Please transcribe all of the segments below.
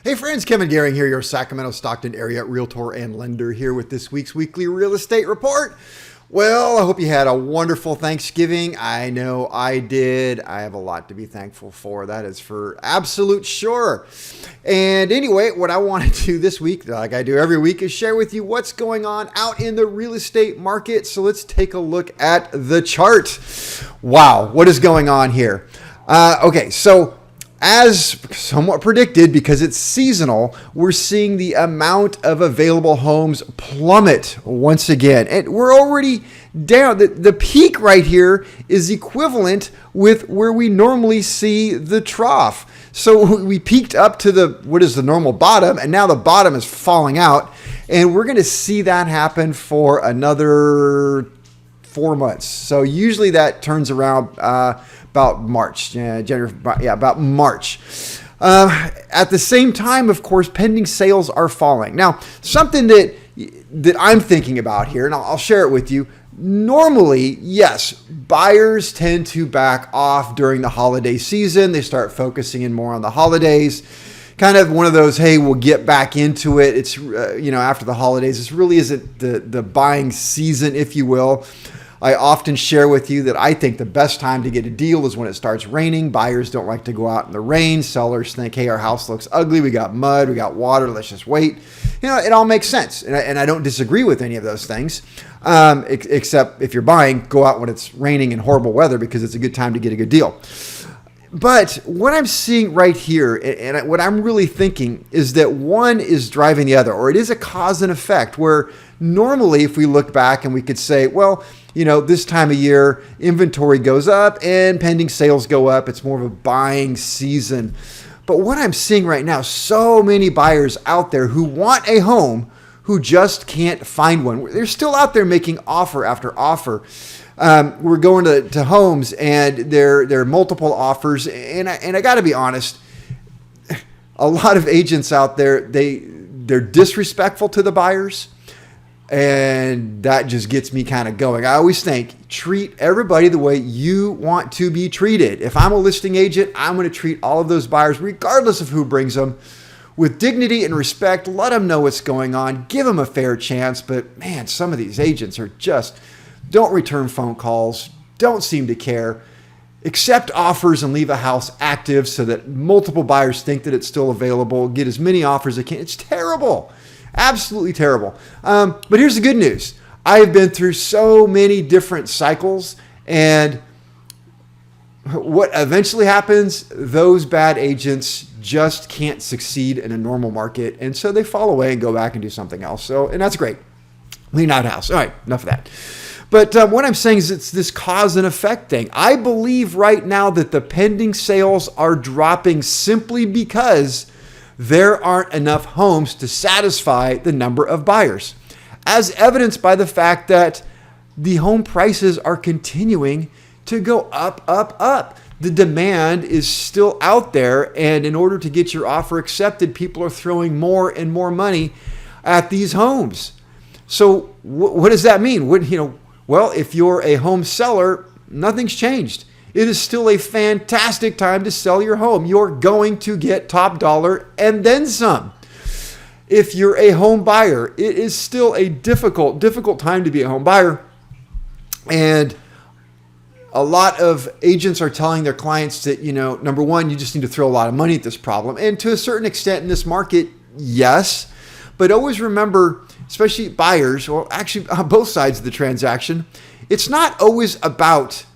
Hey friends, Kevin Goehring here, your Sacramento Stockton area realtor and lender here with this week's weekly real estate report. Well, I hope you had a wonderful Thanksgiving. I know I did. I have a lot to be thankful for. That is for absolute sure. And anyway, what I want to do this week, like I do every week, is share with you what's going on out in the real estate market. So let's take a look at the chart. Wow, what is going on here? Okay, so as somewhat predicted, because it's seasonal, we're seeing the amount of available homes plummet once again. And we're already down. The peak right here is equivalent with where we normally see the trough. So we peaked up to what is the normal bottom, and now the bottom is falling out. And we're going to see that happen for another 4 months. So usually that turns around about March, about March. At the same time, of course, pending sales are falling. Now, something that I'm thinking about here, and I'll share it with you. Normally, yes, buyers tend to back off during the holiday season. They start focusing in more on the holidays. Kind of one of those, hey, we'll get back into it. It's, after the holidays. This really isn't the buying season, if you will. I often share with you that I think the best time to get a deal is when it starts raining. Buyers don't like to go out in the rain. Sellers think, hey, our house looks ugly. We got mud. We got water. Let's just wait. It all makes sense. And I don't disagree with any of those things, except if you're buying, go out when it's raining and horrible weather because it's a good time to get a good deal. But what I'm seeing right here, and what I'm really thinking, is that one is driving the other, or it is a cause and effect, where normally if we look back and we could say, well, this time of year, inventory goes up and pending sales go up. It's more of a buying season. But what I'm seeing right now, so many buyers out there who want a home who just can't find one. They're still out there making offer after offer. We're going to homes and there are multiple offers. And I got to be honest, a lot of agents out there, they're disrespectful to the buyers. And that just gets me kind of going. I always think, treat everybody the way you want to be treated. If I'm a listing agent, I'm going to treat all of those buyers, regardless of who brings them, with dignity and respect. Let them know what's going on. Give them a fair chance. But man, some of these agents are just don't return phone calls, don't seem to care, accept offers and leave a house active so that multiple buyers think that it's still available, get as many offers as they can. It's terrible. Absolutely terrible. But here's the good news. I've been through so many different cycles, and what eventually happens, those bad agents just can't succeed in a normal market, and so they fall away and go back and do something else. And that's great. Lean out house. All right, enough of that. But what I'm saying is it's this cause and effect thing. I believe right now that the pending sales are dropping simply because there aren't enough homes to satisfy the number of buyers, as evidenced by the fact that the home prices are continuing to go up, up, up. The demand is still out there, and in order to get your offer accepted, people are throwing more and more money at these homes. So what does that mean? Well, if you're a home seller, nothing's changed. It is still a fantastic time to sell your home. You're going to get top dollar and then some. If you're a home buyer, it is still a difficult time to be a home buyer. And a lot of agents are telling their clients that, number one, you just need to throw a lot of money at this problem. And to a certain extent in this market, yes. But always remember, especially buyers, or actually on both sides of the transaction, it's not always about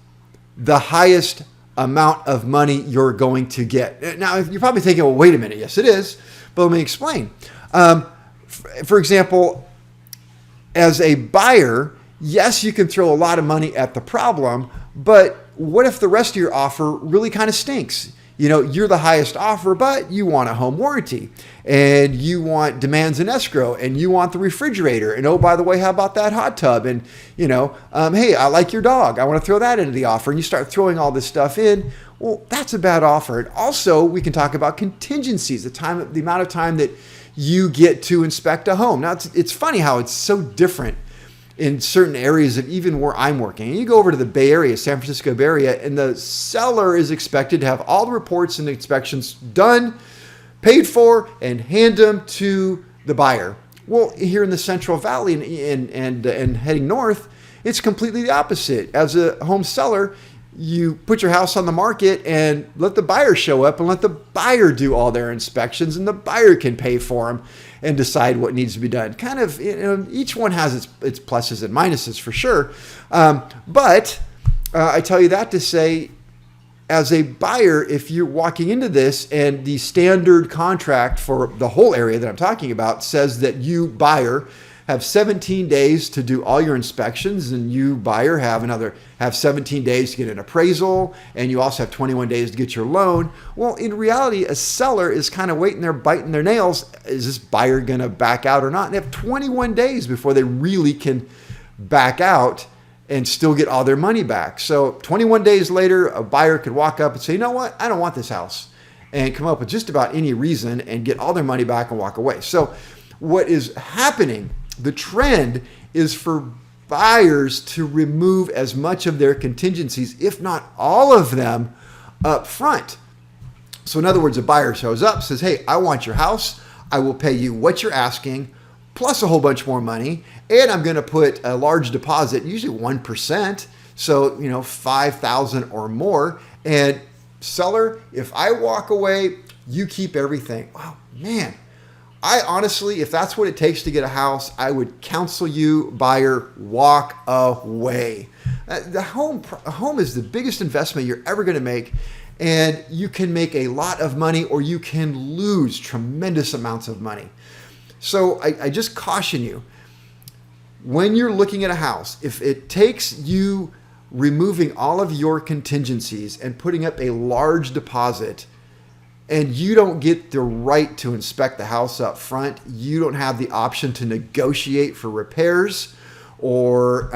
the highest amount of money you're going to get. Now, you're probably thinking, well, wait a minute. Yes, it is. But let me explain. For example, as a buyer, yes, you can throw a lot of money at the problem, but what if the rest of your offer really kind of stinks? You're the highest offer, but you want a home warranty and you want demands in escrow and you want the refrigerator. And oh, by the way, how about that hot tub? And, hey, I like your dog. I want to throw that into the offer. And you start throwing all this stuff in. Well, that's a bad offer. And also we can talk about contingencies, the amount of time that you get to inspect a home. Now it's funny how it's so different in certain areas of even where I'm working. And you go over to the Bay Area, San Francisco Bay Area, and the seller is expected to have all the reports and the inspections done paid for and hand them to the buyer. Well, here in the Central Valley and heading north, it's completely the opposite. As a home seller, you put your house on the market and let the buyer show up and let the buyer do all their inspections, and the buyer can pay for them and decide what needs to be done. Kind of, each one has its pluses and minuses for sure. But I tell you that to say, as a buyer, if you're walking into this and the standard contract for the whole area that I'm talking about says that you, buyer, have 17 days to do all your inspections, and you, buyer, have 17 days to get an appraisal, and you also have 21 days to get your loan. Well, in reality, a seller is kind of waiting there, biting their nails. Is this buyer going to back out or not? And they have 21 days before they really can back out and still get all their money back. So 21 days later, a buyer could walk up and say, you know what, I don't want this house, and come up with just about any reason and get all their money back and walk away. So what is happening, the trend is for buyers to remove as much of their contingencies, if not all of them, up front. So in other words, a buyer shows up, says, hey, I want your house. I will pay you what you're asking, plus a whole bunch more money, and I'm going to put a large deposit, usually 1%, so $5,000 or more. And seller, if I walk away, you keep everything. Wow, man. I honestly, if that's what it takes to get a house, I would counsel you, buyer, walk away. A home is the biggest investment you're ever going to make, and you can make a lot of money or you can lose tremendous amounts of money. So I just caution you, when you're looking at a house, if it takes you removing all of your contingencies and putting up a large deposit, and you don't get the right to inspect the house up front, you don't have the option to negotiate for repairs or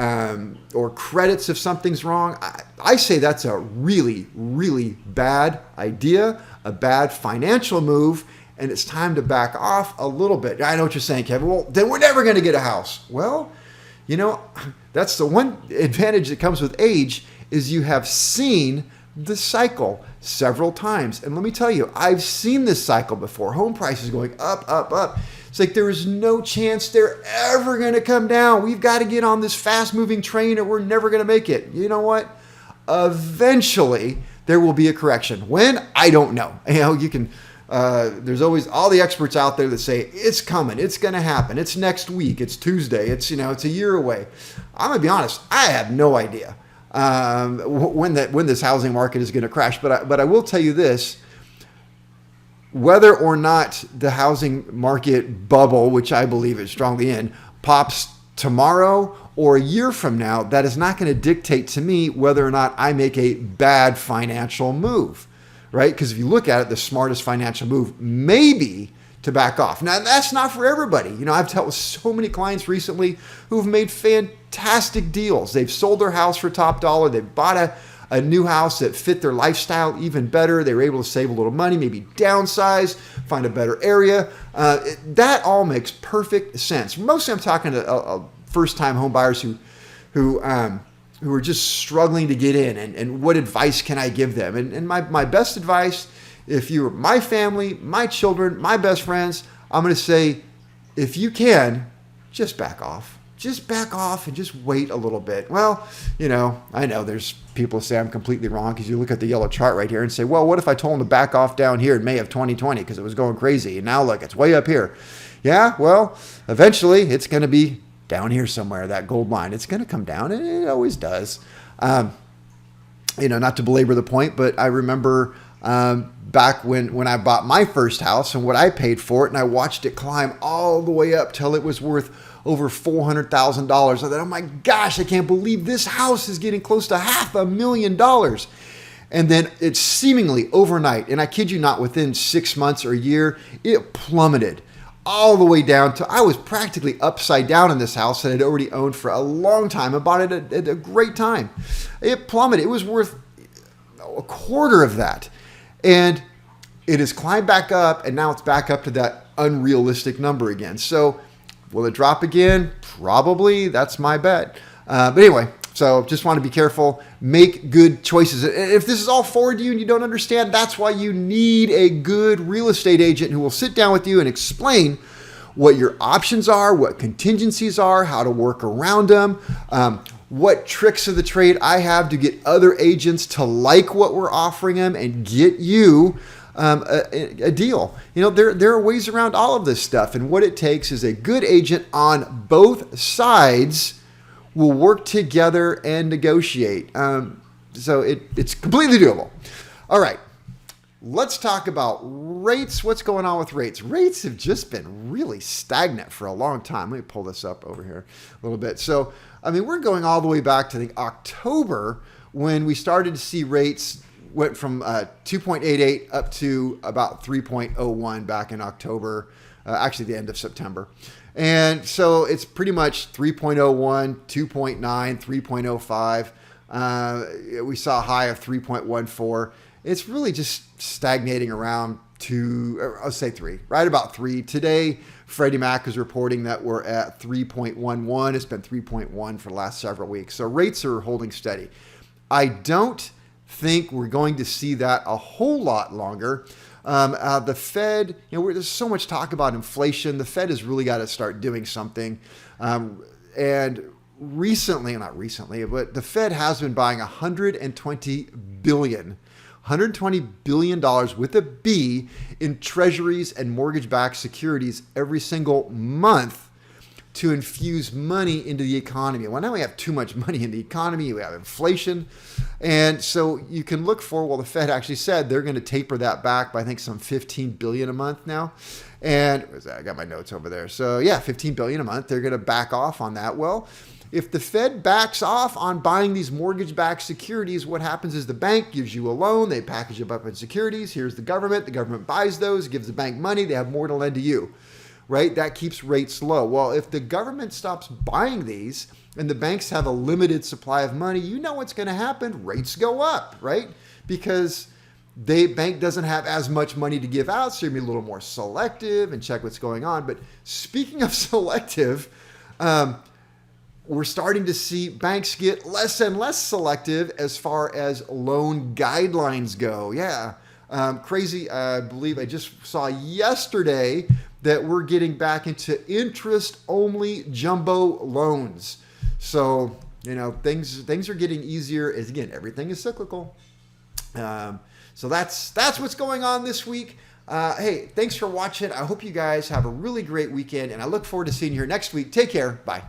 credits if something's wrong, I say that's a really, really bad idea, a bad financial move, and it's time to back off a little bit. I know what you're saying, Kevin. Well, then we're never going to get a house. Well, that's the one advantage that comes with age, is you have seen the cycle several times. And let me tell you, I've seen this cycle before. Home prices going up, up, up. It's like there is no chance they're ever going to come down. We've got to get on this fast-moving train or we're never going to make it. You know what? Eventually, there will be a correction. When? I don't know. You can... there's always all the experts out there that say it's coming, it's going to happen, it's next week, it's Tuesday, it's a year away. I'm going to be honest, I have no idea when this housing market is going to crash. But I will tell you this: whether or not the housing market bubble, which I believe is strongly in, pops tomorrow or a year from now, that is not going to dictate to me whether or not I make a bad financial move. Right? Because if you look at it, the smartest financial move may be to back off. Now, that's not for everybody. I've dealt with so many clients recently who've made fantastic deals. They've sold their house for top dollar. They've bought a new house that fit their lifestyle even better. They were able to save a little money, maybe downsize, find a better area. That all makes perfect sense. Mostly I'm talking to first-time home buyers who are just struggling to get in, and what advice can I give them? And my best advice, if you're my family, my children, my best friends, I'm going to say, if you can, just back off. Just back off and just wait a little bit. Well, I know there's people who say I'm completely wrong, because you look at the yellow chart right here and say, well, what if I told them to back off down here in May of 2020 because it was going crazy, and now look, it's way up here. Yeah, well, eventually it's going to be down here somewhere, that gold line. It's going to come down, and it always does. Not to belabor the point, but I remember back when I bought my first house and what I paid for it, and I watched it climb all the way up till it was worth over $400,000. I thought, oh my gosh, I can't believe this house is getting close to $500,000. And then it seemingly overnight, and I kid you not, within 6 months or a year, it plummeted all the way down to, I was practically upside down in this house that I'd already owned for a long time. I bought it at a great time. It plummeted. It was worth a quarter of that. And it has climbed back up, and now it's back up to that unrealistic number again. So will it drop again? Probably. That's my bet. But anyway, So just want to be careful, make good choices. If this is all foreign to you and you don't understand, that's why you need a good real estate agent who will sit down with you and explain what your options are, what contingencies are, how to work around them, what tricks of the trade I have to get other agents to like what we're offering them and get you a deal. There are ways around all of this stuff. And what it takes is a good agent on both sides will work together and negotiate. So it's completely doable. All right. Let's talk about rates. What's going on with rates? Rates have just been really stagnant for a long time. Let me pull this up over here a little bit. So, we're going all the way back to October when we started to see rates went from 2.88 up to about 3.01 back in October, actually the end of September. And so it's pretty much 3.01, 2.9, 3.05. We saw a high of 3.14. It's really just stagnating around I'll say 3, right about 3. Today, Freddie Mac is reporting that we're at 3.11. It's been 3.1 for the last several weeks. So rates are holding steady. I don't think we're going to see that a whole lot longer. The Fed, there's so much talk about inflation. The Fed has really got to start doing something. And not recently, but the Fed has been buying $120 billion with a B in treasuries and mortgage-backed securities every single month to infuse money into the economy. Well, now we have too much money in the economy. We have inflation. And so you can look for, the Fed actually said they're going to taper that back by, I think, some $15 billion a month now. And I got my notes over there. So yeah, $15 billion a month. They're going to back off on that. Well, if the Fed backs off on buying these mortgage-backed securities, what happens is the bank gives you a loan. They package it up in securities. Here's the government. The government buys those, gives the bank money. They have more to lend to you, right? That keeps rates low. Well, if the government stops buying these and the banks have a limited supply of money, you know what's going to happen. Rates go up, right? Because the bank doesn't have as much money to give out, so you're going to be a little more selective and check what's going on. But speaking of selective, we're starting to see banks get less and less selective as far as loan guidelines go. Yeah, crazy. I believe I just saw yesterday that we're getting back into interest-only jumbo loans. So, things are getting easier. As again, everything is cyclical. So that's what's going on this week. Hey, thanks for watching. I hope you guys have a really great weekend, and I look forward to seeing you here next week. Take care. Bye.